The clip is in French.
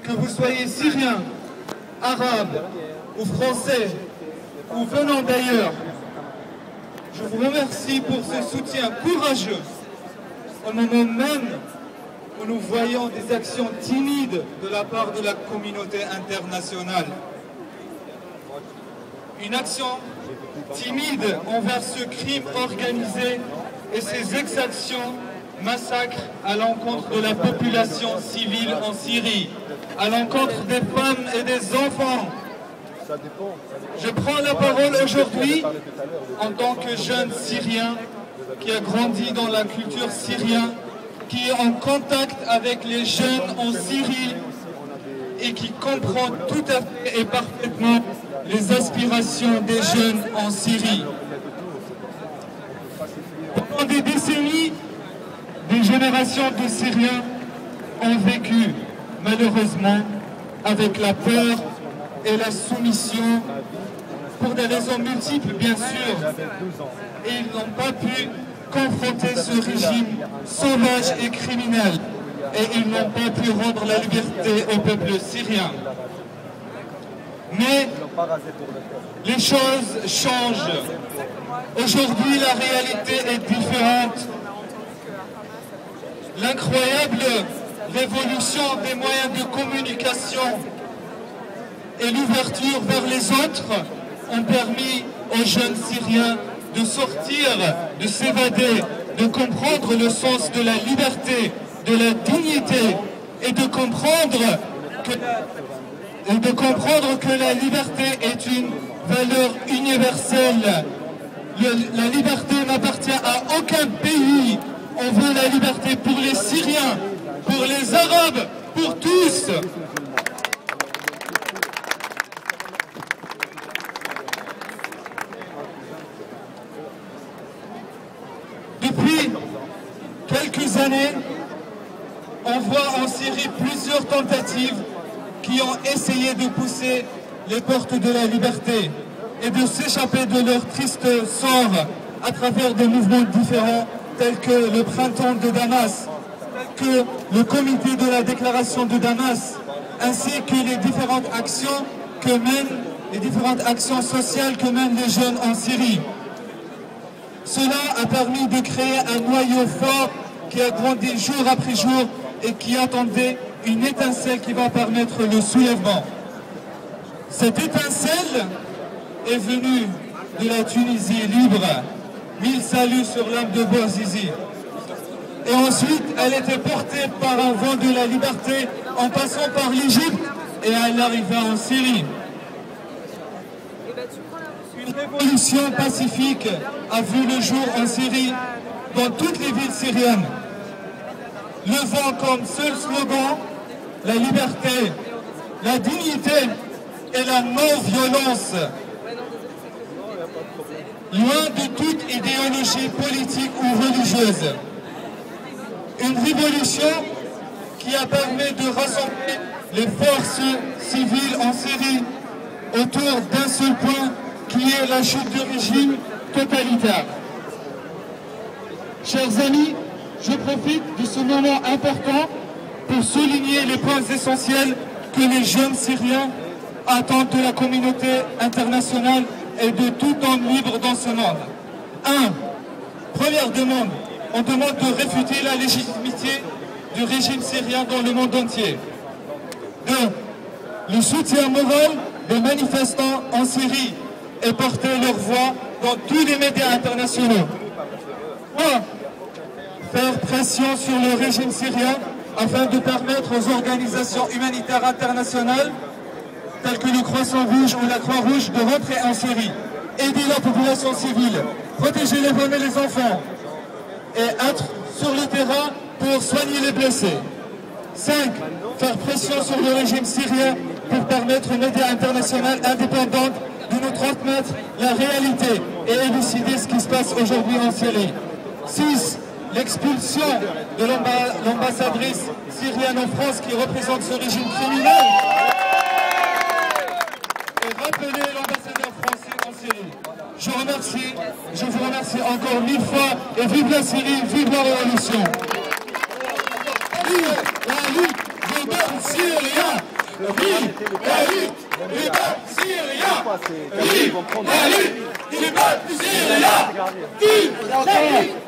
que vous soyez Syriens, Arabes ou Français ou venant d'ailleurs, je vous remercie pour ce soutien courageux au moment même où nous voyons des actions timides de la part de la communauté internationale. Une action timide envers ce crime organisé et ces exactions, massacres à l'encontre de la population civile en Syrie, à l'encontre des femmes et des enfants. Je prends la parole aujourd'hui en tant que jeune Syrien qui a grandi dans la culture syrienne, qui est en contact avec les jeunes en Syrie et qui comprend tout à fait et parfaitement les aspirations des jeunes en Syrie. Pendant des décennies, des générations de Syriens ont vécu, malheureusement, avec la peur et la soumission, pour des raisons multiples, bien sûr, et ils n'ont pas pu confronter ce régime sauvage et criminel, et ils n'ont pas pu rendre la liberté au peuple syrien. Mais les choses changent. Aujourd'hui, la réalité est différente. L'incroyable révolution des moyens de communication et l'ouverture vers les autres ont permis aux jeunes Syriens de sortir, de s'évader, de comprendre le sens de la liberté, de la dignité et de comprendre que la liberté est une valeur universelle. La liberté n'appartient à aucun pays. On veut la liberté pour les Syriens, pour les Arabes, pour tous. Depuis quelques années, on voit en Syrie plusieurs tentatives qui ont essayé de pousser les portes de la liberté et de s'échapper de leur triste sort à travers des mouvements différents tels que le printemps de Damas, que le comité de la déclaration de Damas, ainsi que les différentes actions sociales que mènent les jeunes en Syrie. Cela a permis de créer un noyau fort qui a grandi jour après jour et qui attendait une étincelle qui va permettre le soulèvement. Cette étincelle est venue de la Tunisie libre. Mille saluts sur l'âme de Bouazizi. Et ensuite, elle était portée par un vent de la liberté en passant par l'Égypte et elle arriva en Syrie. Une révolution pacifique a vu le jour en Syrie, dans toutes les villes syriennes, levant comme seul slogan la liberté, la dignité et la non-violence. Loin de toute idéologie politique ou religieuse. Une révolution qui a permis de rassembler les forces civiles en Syrie autour d'un seul point, qui est la chute du régime totalitaire. Chers amis, je profite de ce moment important pour souligner les points essentiels que les jeunes Syriens attendent de la communauté internationale et de tout homme libre dans ce monde. 1. Première demande, on demande de réfuter la légitimité du régime syrien dans le monde entier. 2. Le soutien moral des manifestants en Syrie et porter leur voix dans tous les médias internationaux. 3. Faire pression sur le régime syrien afin de permettre aux organisations humanitaires internationales telles que le Croissant Rouge ou la Croix-Rouge de rentrer en Syrie, aider la population civile, protéger les femmes et les enfants et être sur le terrain pour soigner les blessés. 5. Faire pression sur le régime syrien pour permettre aux médias internationaux indépendants de nous transmettre la réalité et élucider ce qui se passe aujourd'hui en Syrie. 6. L'expulsion de l'ambassadrice syrienne en France qui représente ce régime criminel et rappeler l'ambassadeur français en Syrie. Je vous remercie encore 1000 fois et vive la Syrie, vive la révolution. Vive la lutte des peuple syrien. Vive la lutte du peuple syrien. Vive la lutte du peuple syrien. Vive la lutte.